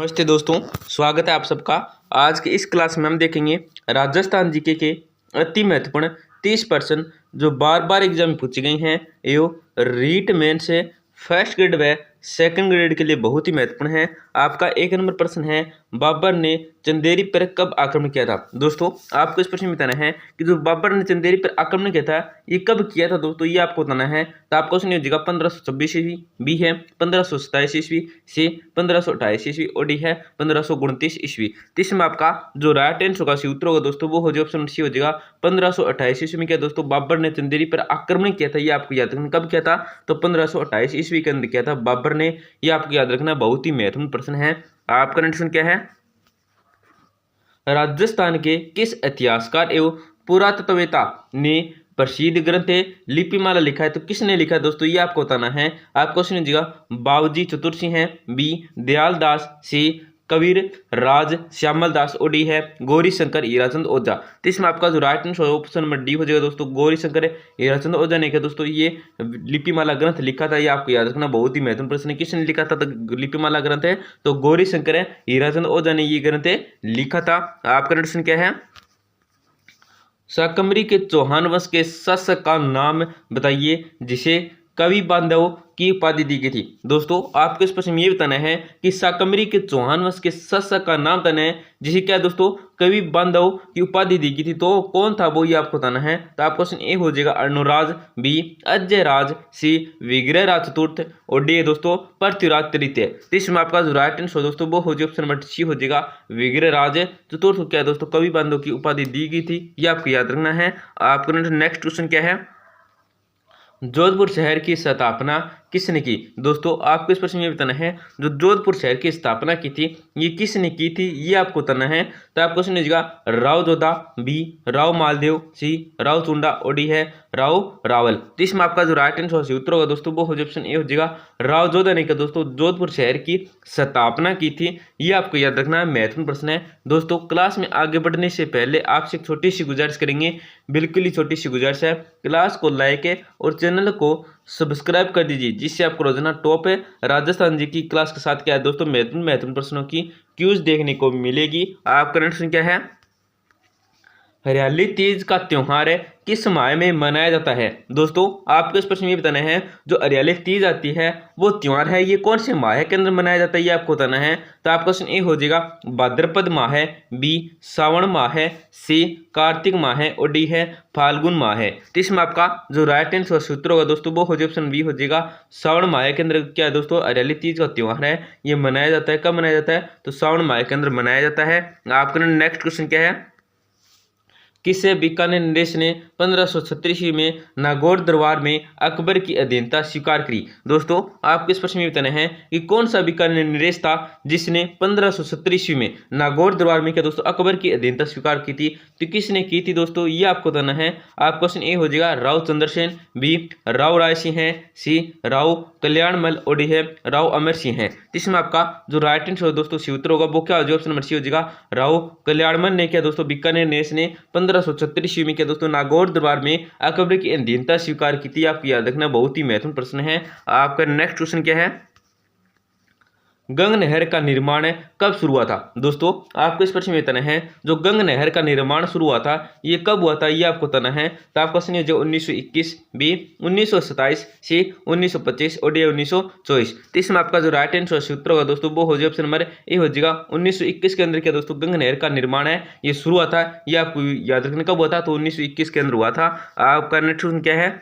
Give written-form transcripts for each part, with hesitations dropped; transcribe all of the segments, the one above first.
नमस्ते दोस्तों, स्वागत है आप सबका। आज के इस क्लास में हम देखेंगे राजस्थान जीके के अति महत्वपूर्ण 30 प्रश्न जो बार बार एग्जाम में पूछे गए हैं। एवं रीट मेन से फर्स्ट ग्रेड व सेकंड ग्रेड के लिए बहुत ही महत्वपूर्ण है। आपका 1 नंबर प्रश्न है, बाबर ने चंदेरी पर कब आक्रमण किया था। दोस्तों आपको इस प्रश्न में बताना है कि जो बाबर ने चंदेरी पर आक्रमण किया था ये कब किया था। दोस्तों ये आपको बताना है। तो आपको क्वेश्चन हो जाएगा 1526 ईस्वी, बी है 1527 ईस्वी, सी 1528 ईस्वी और डी है 1529 ईस्वी। तो इसमें आपका जो राइट आंसर का उत्तर होगा दोस्तों वो हो जाएगा ऑप्शन सी हो जाएगा 1528 ईस्वी में। क्या दोस्तों बाबर ने चंदेरी पर आक्रमण किया था, ये आपको याद रखना। कब किया था? तो 1528 ईस्वी के अंदर किया था बाबर ने। ये आपको याद रखना, बहुत ही महत्वपूर्ण प्रश्न है। आपका नेक्स्ट क्या है, राजस्थान के किस इतिहासकार एवं पुरातत्ववेत्ता ने प्रसिद्ध ग्रंथ लिपिमाला लिखा है। तो किसने लिखा है दोस्तों ये आपको बताना है। आपको क्वेश्चन हो बाबूजी चतुर सिंह है, बी दयाल दास, सी कबीर राज श्यामल दास और डी है गौरी शंकर हीराचंद ओझा। तो इसमें आपका जो right answer option number D हो जाएगा दोस्तों, गौरी शंकर हीराचंद ओझा ने क्या दोस्तों ये लिपिमाला ग्रंथ लिखा था। ये आपको याद रखना, बहुत ही महत्वपूर्ण प्रश्न है। किसने लिखा था तो लिपिमाला ग्रंथ है तो गौरी शंकर हीराचंद ओझा ने ये ग्रंथ लिखा था। आपका प्रश्न क्या है, शाकंभरी के चौहान वंश के शासक का नाम बताइए जिसे कवि बांधव की उपाधि दी गई थी। दोस्तों आपको इस प्रश्न में ये बताना है कि शाकंभरी के चौहान वंश के शासक का नाम बताना है जिसे क्या दोस्तों कवि बांधव की उपाधि दी गई थी। तो कौन था वो ये आपको बताना है। तो आपका क्वेश्चन ए हो जाएगा अर्णोराज, बी अजय राज, सी विग्रह राज चतुर्थ और डी दोस्तों पृथ्वीराज तृतीय। तो इसमें आपका जो राइट आंसर दोस्तों वो हो जाएगा ऑप्शन नंबर सी हो जाएगा विग्रह राज चतुर्थ। क्या दोस्तों कवि बांधव की उपाधि दी गई थी, ये आपको याद रखना है। आपका नेक्स्ट क्वेश्चन क्या है, जोधपुर शहर की स्थापना किसने की। दोस्तों आपको इस प्रश्न में बताना है जो जोधपुर शहर की स्थापना की थी ये किसने की थी, ये आपको बताना है। तो आपको क्वेश्चन हो राव जोधा, बी राव मालदेव, सी राव चुंडा और डी है राव रावल। तो इसमें आपका जो राइट आंसर उत्तर होगा दोस्तों वो हो जाए ऑप्शन ए हो जाएगा राव जोधा ने क्या दोस्तों जोधपुर शहर की स्थापना की थी। ये आपको याद रखना, महत्वपूर्ण प्रश्न है। दोस्तों क्लास में आगे बढ़ने से पहले आपसे एक छोटी सी गुजारिश करेंगे, बिल्कुल ही छोटी सी गुजारिश है। क्लास को लाइक और चैनल को सब्सक्राइब कर दीजिए जिससे आपको रोजाना टॉप राजस्थान जी की क्लास के साथ क्या है दोस्तों महत्वपूर्ण प्रश्नों की क्यूज देखने को मिलेगी। आपका प्रश्न क्या है, हरियाली तीज का त्योहार किस माह में मनाया जाता है। दोस्तों आपको इस प्रश्न में बताना है जो हरियाली तीज आती है वो त्योहार है ये कौन से माह के अंदर मनाया जाता है, ये आपको बताना है। तो आपका क्वेश्चन ए हो जाएगा भाद्रपद माह है, बी श्रावण माह है, सी कार्तिक माह है और डी है फाल्गुन माह है। तो इसमें आपका जो राइट आंसर सूत्र होगा दोस्तों वो हो जाए ऑप्शन बी हो जाएगा श्रावण माह के अंदर क्या है दोस्तों हरियाली तीज का त्योहार है ये मनाया जाता है। कब मनाया जाता है? तो श्रावण माह के अंदर मनाया जाता है। आपका नेक्स्ट क्वेश्चन क्या है, किसे बीकानेर नरेश ने 1536 ईस्वी में नागौर दरबार में अकबर की अधीनता स्वीकार करी। दोस्तों आपको इस प्रश्न में बताना है कि कौन सा बीकानेर नरेश था जिसने 1570 ईस्वी में नागौर दरबार में क्या दोस्तों अकबर की अधीनता स्वीकार की थी। तो किसने की थी दोस्तों ये आपको बताना है। आप क्वेश्चन ए हो जाएगा राव चंद्रसेन, बी राव राय सिंह है, सी राव कल्याणमल और डी है राव अमर सिंह है। इसमें आपका जो राइट आंसर दोस्तों सूत्र होगा वो क्या हो जाएगा ऑप्शन नंबर सी हो जाएगा राव कल्याणमल ने क्या दोस्तों बीकानेर नरेश ने 1536 ईस्वी में क्या दोस्तों नागौर दरबार में अकबर की अधीनता स्वीकार की थी। आपको याद रखना, बहुत ही महत्वपूर्ण प्रश्न है। आपका नेक्स्ट क्वेश्चन क्या है, गंग नहर का निर्माण कब शुरू हुआ था। दोस्तों आपको इस प्रश्न में बताना है जो गंग नहर का निर्माण शुरू हुआ था ये कब हुआ था, ये आपको बताना है। तो आपका क्वेश्चन है जो 1921, बी 1927, सी 1925 और डी 1924। तो इसमें आपका जो राइट आंसर सूत्र होगा दोस्तों वो हो जाए ऑप्शन नंबर ए हो जाएगा 1921 के अंदर क्या दोस्तों गंग नहर का निर्माण है ये शुरू हुआ था। ये आपको याद रखना कब हुआ था, तो 1921 के अंदर हुआ था। आपका नेक्स्ट क्वेश्चन क्या है,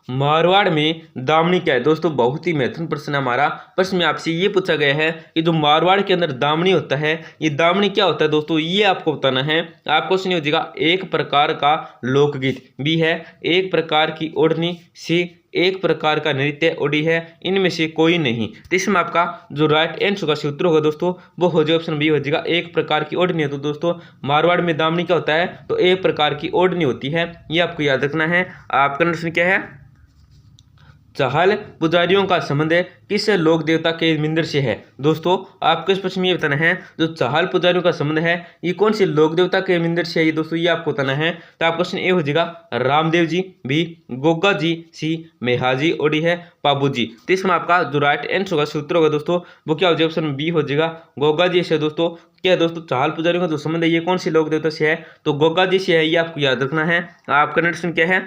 मारवाड़ में दामनी क्या है। दोस्तों बहुत ही महत्वपूर्ण प्रश्न है हमारा। प्रश्न में आपसे ये पूछा गया है कि जो मारवाड़ के अंदर दामनी होता है ये दामनी क्या होता है दोस्तों ये आपको बताना है। आपको क्वेश्चन हो जाएगा एक प्रकार का लोकगीत, बी है एक प्रकार की ओढ़नी, सी एक प्रकार का नृत्य और डी है इनमें से कोई नहीं। तो इसमें आपका जो राइट आंसर का सूत्र होगा दोस्तों वो हो जाएगा ऑप्शन बी हो जाएगा एक प्रकार की ओढ़नी है। तो दोस्तों मारवाड़ में दामनी क्या होता है, तो एक प्रकार की ओढ़नी होती है, ये आपको याद रखना है। आपका प्रश्न क्या है, चहल पुजारियों का संबंध किस लोक देवता के मंदिर से है? दोस्तों आपको इस प्रश्न में ये बताना है, जो चहल पुजारियों का संबंध है ये कौन से लोक देवता के मंदिर से है ये दोस्तों, ये आपको बताना है। तो आपका क्वेश्चन ए हो जाएगा रामदेव जी, बी गोगा जी, सी मेहाजी और डी है पाबू जी। तो इसमें आपका जो राइट आंसर होगा, सूत्र होगा दोस्तों, वो क्या हो जाएगा? ऑप्शन बी हो जाएगा गोगा जी से। दोस्तों क्या है दोस्तों, चहल पुजारियों का जो संबंध है ये कौन से लोक देवता से है? तो गोगा जी से है, ये आपको याद रखना है। आपका नेक्स्ट क्या है?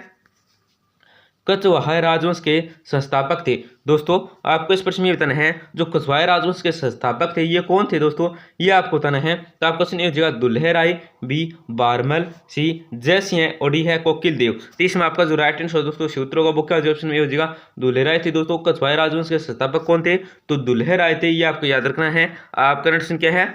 कछवाहा राजवंश के संस्थापक थे। दोस्तों आपको इस प्रश्न में बताना है, जो कछवाहा राजवंश के संस्थापक थे ये कौन थे दोस्तों, ये आपको बताना है। तो आपका क्वेश्चन ये हो जाएगा दुल्हे राय, बी बारमल, सी जय सिंह और डी है कोकिल देव। तो इसमें आपका जो राइट आंसर दोस्तों सूत्र होगा वो क्या हो जाएगा? ऑप्शन में हो जाएगा दुल्हे राय थे। दोस्तों कछवाहा राजवंश के संस्थापक कौन थे? तो दुल्हे राय थे, ये आपको याद रखना है। आपका नेक्स्ट क्या है?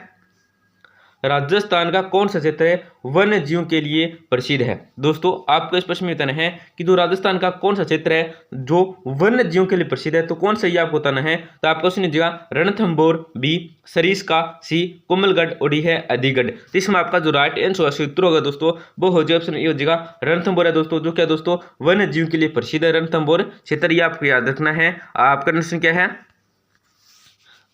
राजस्थान का कौन सा क्षेत्र वन्य जीवों के लिए प्रसिद्ध है? दोस्तों आपको इस प्रश्न में बताना है कि जो राजस्थान का कौन सा क्षेत्र है जो वन्य जीवों के लिए प्रसिद्ध है, तो कौन सा ये आपको बताना है। तो आपको क्वेश्चन दीजिएगा रणथंभौर, बी सरिस्का, सी कोमलगढ़ और डी है अलीगढ़। तो इसमें आपका जो राइट आंसर सूत्र होगा दोस्तों वो हो जाएगा, ऑप्शन ए हो जाएगा रणथंभौर है दोस्तों, जो क्या दोस्तों वन्य जीव के लिए प्रसिद्ध है रणथंभौर क्षेत्र, ये आपको याद रखना है। आपका क्वेश्चन क्या है?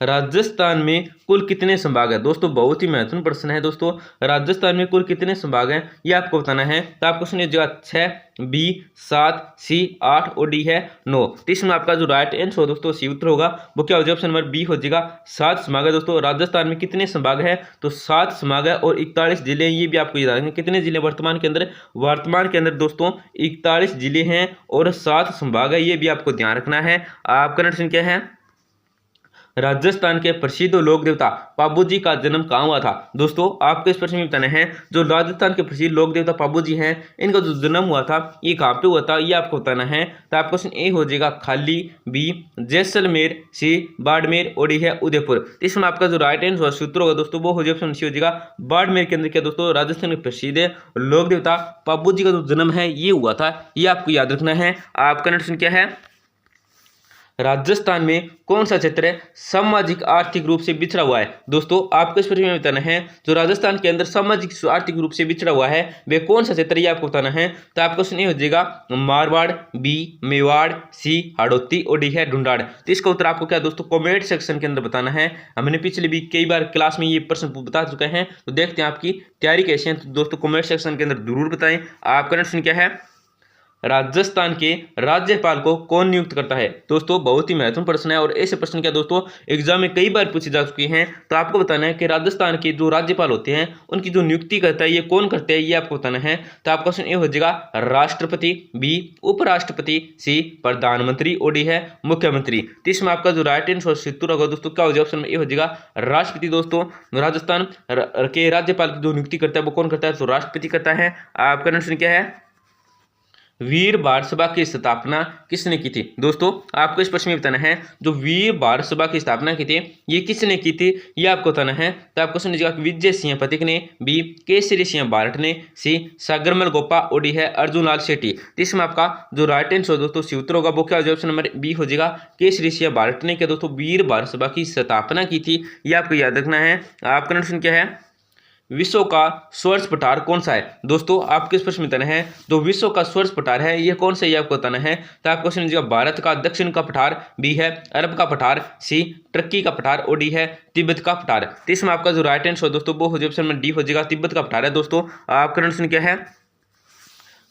राजस्थान में कुल कितने संभाग है? दोस्तों बहुत ही महत्वपूर्ण प्रश्न है दोस्तों, राजस्थान में कुल कितने संभाग हैं ये आपको बताना है। तो आपको सुनिए जगह 6, बी 7, सी 8 और डी है 9। तो इसमें आपका जो राइट आंसर दोस्तों सी उत्तर होगा वो क्या हो जाएगा? ऑप्शन नंबर बी हो जाएगा 7 संभाग है। दोस्तों राजस्थान में कितने संभाग है? तो 7 संभाग है और 41 जिले हैं, ये भी आपको याद रखना। कितने जिले वर्तमान के अंदर? वर्तमान के अंदर दोस्तों 41 जिले हैं और 7 संभाग है, ये भी आपको ध्यान रखना है। आपका प्रश्न क्या है? राजस्थान के प्रसिद्ध लोक देवता पाबू जी का जन्म कहाँ हुआ था? दोस्तों आपको इस प्रश्न में बताना है, जो राजस्थान के प्रसिद्ध लोक देवता पाबू जी हैं इनका जो जन्म हुआ था ये कहाँ पे हुआ था, ये आपको बताना है। तो आपका क्वेश्चन ए हो जाएगा खाली, बी जैसलमेर, सी बाड़मेर और डी है उदयपुर। इसमें आपका जो राइट आंसर सूत्र होगा दोस्तों वो हो जाएगा ऑप्शन सी हो जाएगा बाड़मेर के अंदर क्या दोस्तों राजस्थान के प्रसिद्ध लोक देवता पाबू जी का जो जन्म है ये हुआ था, ये आपको याद रखना है। आपका प्रश्न क्या है? राजस्थान में कौन सा क्षेत्र सामाजिक आर्थिक रूप से बिछड़ा हुआ है? दोस्तों आपको इस प्रश्न में बताना है, जो राजस्थान के अंदर सामाजिक आर्थिक रूप से बिछड़ा हुआ है वे कौन सा क्षेत्र, ये आपको बताना है। तो आपको क्वेश्चन ये हो जाएगा मारवाड़, बी मेवाड़, सी हाड़ौती और डी है ढूंढाड़। तो इसका उत्तर आपको क्या दोस्तों कमेंट सेक्शन के अंदर बताना है। हमने पिछले भी कई बार क्लास में ये प्रश्न बता चुके हैं, तो देखते हैं आपकी तैयारी कैसे है। तो दोस्तों कमेंट सेक्शन के अंदर जरूर बताएं। आपका प्रश्न क्या है? राजस्थान के राज्यपाल को कौन नियुक्त करता है? दोस्तों बहुत ही महत्वपूर्ण प्रश्न है और ऐसे प्रश्न क्या दोस्तों एग्जाम में कई बार पूछे जा चुके हैं। तो आपको बताना है कि राजस्थान के जो राज्यपाल होते हैं उनकी जो नियुक्ति करता है ये कौन करते हैं, ये आपको बताना है। तो आपका क्वेश्चन ये हो जाएगा राष्ट्रपति, बी उपराष्ट्रपति, सी प्रधानमंत्री और डी है मुख्यमंत्री। तो इसमें आपका जो राइट आंसर सूत्र होगा दोस्तों क्या हो जाएगा? ऑप्शन में ये हो जाएगा राष्ट्रपति। दोस्तों राजस्थान के राज्यपाल की जो नियुक्ति करता है वो कौन करता है? तो राष्ट्रपति करता है। आपका प्रश्न क्या है? वीर भारत सभा की स्थापना किसने की थी? दोस्तों आपको इस प्रश्न में बताना है, जो वीर भारत सभा की स्थापना की थी ये किसने की थी, ये आपको बताना है। तो आपको सुनिएगा विजय सिंह पथिक ने, बी केसरी सिंह बारट ने, सी सागरमल गोपा और डी है अर्जुन लाल शेट्टी। तो इसमें आपका जो राइट आंसर दोस्तों सूत्र होगा वो क्या हो जाएगा? ऑप्शन नंबर बी हो जाएगा केसरी सिंह बारट ने क्या दोस्तों वीर भारत सभा की स्थापना की थी, ये आपको याद रखना है। आपका प्रश्न क्या है? विश्व का स्वर्ण पठार कौन सा है? दोस्तों आपके इस प्रश्न में बताना है, जो विश्व का स्वर्ण पठार है ये कौन सा, ये आपको बताना है। तो आपको क्वेश्चन दीजिएगा भारत का दक्षिण का पठार, बी है अरब का पठार, सी टर्की का पठार और डी है तिब्बत का पठार। तो इसमें आपका जो राइट आंसर दोस्तों वो हो जाएगा ऑप्शन में डी हो जाएगा तिब्बत का पठार है। दोस्तों आपका प्रश्न क्या है?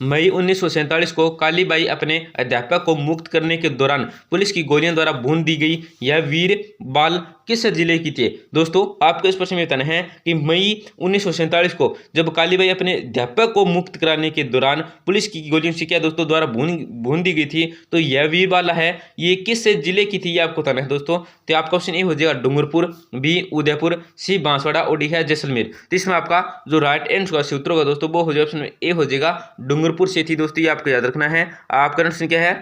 मई 1947 को कालीबाई अपने अध्यापक को मुक्त करने के दौरान पुलिस की गोलियों द्वारा भून दी गई यह वीर बाल किस जिले की थी? दोस्तों आपको इस प्रश्न में बताना है कि मई 1947 को जब कालीबाई अपने अध्यापक को मुक्त कराने के दौरान पुलिस की गोलियों से क्या दोस्तों द्वारा भून दी गई थी, तो यह वीर बाला है ये किस जिले की थी, ये आपको बताना है दोस्तों। तो आपका ऑप्शन ए हो जाएगा डूंगरपुर, बी उदयपुर, सी बांसवाड़ा और डी है जैसलमेर। तो इसमें आपका जो राइट आंसर का सूत्र होगा दोस्तों वो हो जाएगा ऑप्शन ए हो जाएगा डूंगरपुर से थी। दोस्तों ये आपको याद रखना है। आपका प्रश्न क्या है?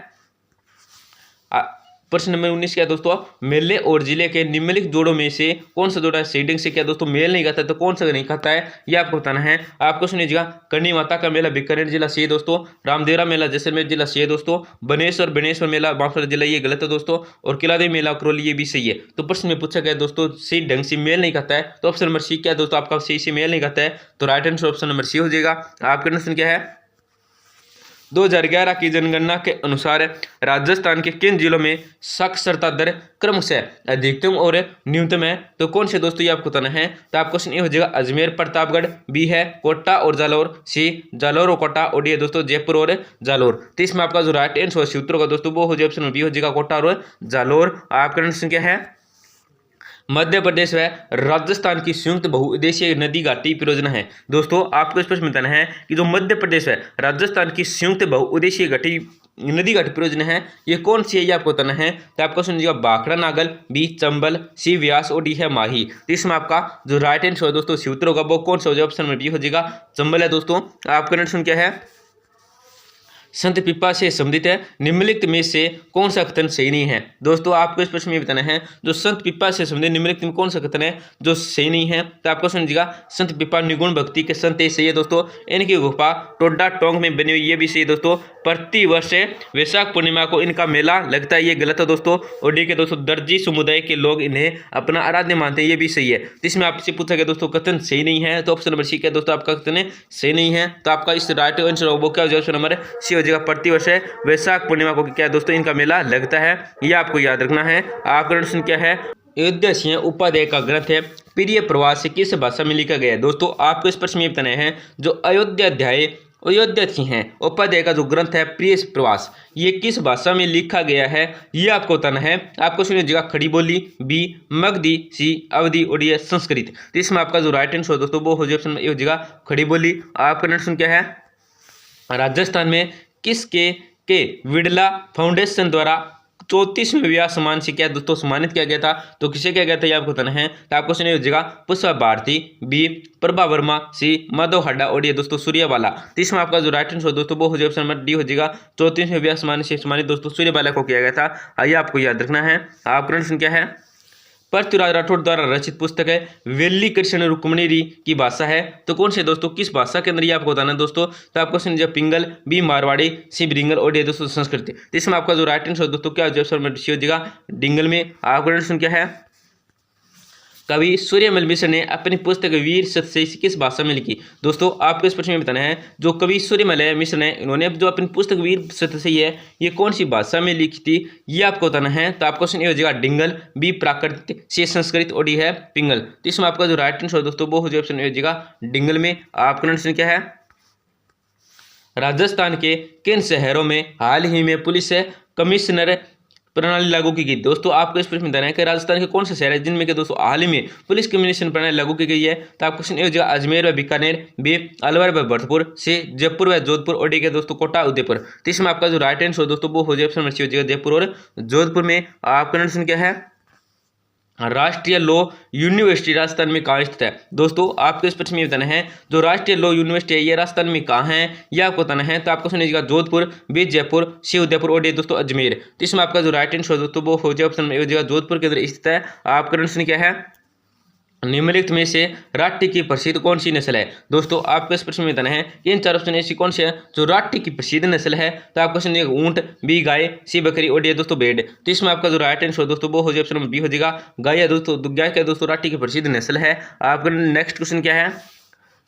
प्रश्न नंबर 19 क्या दोस्तों? मेले और जिले के निम्नलिखित जोड़ों में से कौन सा जोड़ा सीडिंग से क्या दोस्तों मेल नहीं खाता, तो कौन सा नहीं खाता है, ये आपको बताना है। आपको सुनिएगा करणी माता का मेला बीकानेर जिला से है दोस्तों, रामदेवरा मेला जैसलमेर जिला से है दोस्तों, बनेश्वर मेला बांसवाड़ा जिला ये गलत है दोस्तों, और किलादेवी मेला करौली ये भी सही है। तो प्रश्न में पूछा गया दोस्तों सही ढंग से मेल नहीं खाता है, तो ऑप्शन नंबर सी क्या दोस्तों आपका सही से मेल नहीं खाता है, तो right answer option number C हो जाएगा। आपका प्रश्न क्या है? 2011 की जनगणना के अनुसार राजस्थान के किन जिलों में साक्षरता दर क्रमशः अधिकतम और न्यूनतम है? तो कौन से दोस्तों ये आपको बताना है। तो आपका क्वेश्चन ये हो जाएगा अजमेर, प्रतापगढ़, बी है कोटा और जालौर, सी जालौर और कोटा, और डी है दोस्तों जयपुर और जालौर। तो इसमें आपका जो राइट आंसर सूत्र होगा दोस्तों वो हो जाएगा ऑप्शन बी हो जाएगा कोटा और जालौर। आपका आंसर क्या है? मध्य प्रदेश व राजस्थान की संयुक्त बहुउद्देशीय नदी घाटी परियोजना है। दोस्तों आपको इस प्रश्न बताना है कि जो मध्य प्रदेश व राजस्थान की संयुक्त बहुउद्देशीय नदी घाटी परियोजना है ये कौन सी है ये आपको बताना है। तो आपको सुनिएगा भाखड़ा नागल, बी चंबल, सी व्यास और डी है माही। तो इसमें आपका जो राइट आंसर है दोस्तों सूत्र होगा वो कौन सा हो जाएगा? ऑप्शन में बी हो जाएगा चंबल है दोस्तों। आपका आंसर क्या है? संत पिपा से संबंधित है निम्नलिखित में से कौन सा कथन सही नहीं है? दोस्तों आपको इस प्रश्न में बताना है जो संत पिपा से संबंधित निम्नलिखित में कौन सा कथन है जो सही नहीं है। तो आपको समझिएगा संत पिपा निगुण भक्ति के संत सही है दोस्तों। इनकी गुफा टोडा टोंग में बनी हुई ये भी सही है दोस्तों। प्रति वर्ष वैशाख पूर्णिमा को इनका मेला लगता है ये गलत है दोस्तों। और डी के दोस्तों दर्जी समुदाय के लोग इन्हें अपना आराध्य मानते हैं ये भी सही है। जिसमें आपसे पूछा गया दोस्तों कथन सही नहीं है तो ऑप्शन नंबर सी क्या दोस्तों आपका कथन सही नहीं है। तो आपका इस राइट आंसर वो क्या हो जाएगा? ऑप्शन नंबर सी हो जाएगा प्रतिवर्ष वैशाख पूर्णिमा को क्या है दोस्तों इनका मेला लगता है, ये आपको याद रखना है। आपका प्रश्न क्या है? अयोध्या सिंह उपाध्याय का ग्रंथ है प्रिय प्रवास किस भाषा में लिखा गया है? दोस्तों आपको इस प्रश्न में बताना है जो अयोध्या सिंह है उपाध्याय का जो ग्रंथ है प्रिय प्रवास ये किस भाषा में लिखा गया है ये आपको बताना है। आपको सुनिएगा खड़ी बोली, बी मगधी, सी अवधी और डी संस्कृत। तो इसमें आपका जो राइट आंसर दोस्तों वो हो जाएगा ऑप्शन में ए हो जाएगा खड़ी बोली। आपका आंसर क्या है? राजस्थान में किसके विड़ला फाउंडेशन द्वारा 34वें विवाह सम्मान से क्या दोस्तों सम्मानित किया गया था? तो किसे क्या गया था ये आपको बताना है। तो आपको सुनिए हो जाएगा पुष्पा भारती, बी प्रभा वर्मा, सी माधव हड्डा और ये दोस्तों सूर्यबाला। तो इसमें आपका जो राइट आंसर दोस्तों वो हो जाएगा ऑप्शन नंबर डी हो जाएगा 34वें विवाह सम्मान से सम्मानित दोस्तों सूर्यबाला को किया गया था। आइए आपको याद रखना है। आपका प्रश्न क्या है? पृथ्वीराज राठौड़ द्वारा रचित पुस्तक है वेली कृष्ण रुक्मणी की भाषा है। तो कौन से दोस्तों किस भाषा के अंदर ये आपको बताना है दोस्तों। तो आपको समझिए पिंगल, बी मारवाड़ी, सी ब्रिंगल और ये दोस्तों संस्कृत। इसमें आपका जो राइट आंसर दोस्तों क्या हो जाएगा? डिंगल में। आपका आंसर क्या है? कवि सूर्यमल मिश्र ने अपनी पुस्तक वीर सतशेषी किस भाषा में लिखी? दोस्तों आपको इस प्रश्न में बताना है जो कवि सूर्यमल मिश्र ने इन्होंने जो अपनी पुस्तक वीर सतशेषी है ये कौन सी भाषा में लिखी थी ये आपको बताना है। तो आपको क्वेश्चन ये हो जाएगा डिंगल, बी प्राकृत, सी संस्कृत और डी है पिंगल। तो इसमें आपका जो राइट आंसर दोस्तों वो हो जाएगा ऑप्शन ए हो जाएगा डिंगल में। आपका आंसर क्या है? राजस्थान के किन शहरों में हाल ही में पुलिस कमिश्नर प्रणाली लागू की गई? दोस्तों आपको इस प्रश्न में बताना है कि राजस्थान के कौन से शहर है जिनमें के दोस्तों हाल ही में पुलिस कम्युनिकेशन प्रणाली लागू की गई है। तो आपको क्वेश्चन ये हो जाएगा अजमेर व बीकानेर, बी अलवर व भरतपुर, सी जयपुर व जोधपुर और डी के दोस्तों कोटा उदयपुर। तो इसमें आपका जो राइट आंसर दोस्तों वो हो जाएगा ऑप्शन नंबर सी हो जाएगा जयपुर और जोधपुर में। आपका आंसर क्या है? राष्ट्रीय लॉ यूनिवर्सिटी राजस्थान में कहाँ स्थित है? दोस्तों आपको इस प्रश्न में बताना है जो राष्ट्रीय लॉ यूनिवर्सिटी है ये राजस्थान में कहाँ है ये आपको बताना है। तो आपको सुनिएगा जोधपुर, बी जयपुर, सी उदयपुर और डी दोस्तों अजमेर। तो इसमें आपका जो राइट आंसर दोस्तों वो हो जाएगा ऑप्शन में हो जाएगा जोधपुर के अंदर स्थित है। आपका आंसर क्या है? निम्नलिखित में से राट्टी की प्रसिद्ध कौन सी नस्ल है? दोस्तों आपको इस प्रश्न में बताना है कि इन चारों ऐसी कौन सी है जो राट्टी की प्रसिद्ध नस्ल है। तो आपको सुनिएगा ऊंट, बी गाय, सी बकरी और डी दोस्तों भेड़। तो इसमें आपका जो राइट आंसर दोस्तों वो हो जाएगा ऑप्शन नंबर बी हो जाएगा गाय है दोस्तों। गाय का दोस्तों राट्टी की प्रसिद्ध नस्ल है। आपका नेक्स्ट क्वेश्चन क्या है?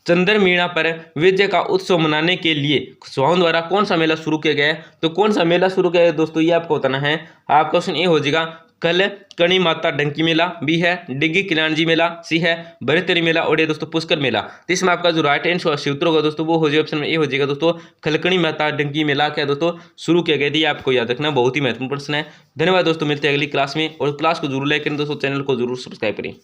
चंद्रमीणा पर विजय का उत्सव मनाने के लिए कुशवाहों द्वारा कौन सा मेला शुरू किया गया है? तो कौन सा मेला शुरू किया है दोस्तों ये आपको बताना है। आपका क्वेश्चन ए हो जाएगा कल कणी माता डंकी मेला, बी है डिग्गी किलानजी मेला, सी है भरतरी मेला और ये दोस्तों पुष्कर मेला। तो इसमें आपका जो राइट आंसर सूत्र होगा दोस्तों वो हो जाएगा ऑप्शन में ए हो जाएगा दोस्तों खलकणी माता डंकी मेला क्या दोस्तों शुरू किया गया था। ये आपको याद रखना बहुत ही महत्वपूर्ण प्रश्न है। धन्यवाद दोस्तों, मिलते हैं अगली क्लास में और क्लास को जरूर लाइक करें दोस्तों, चैनल को जरूर सब्सक्राइब करें।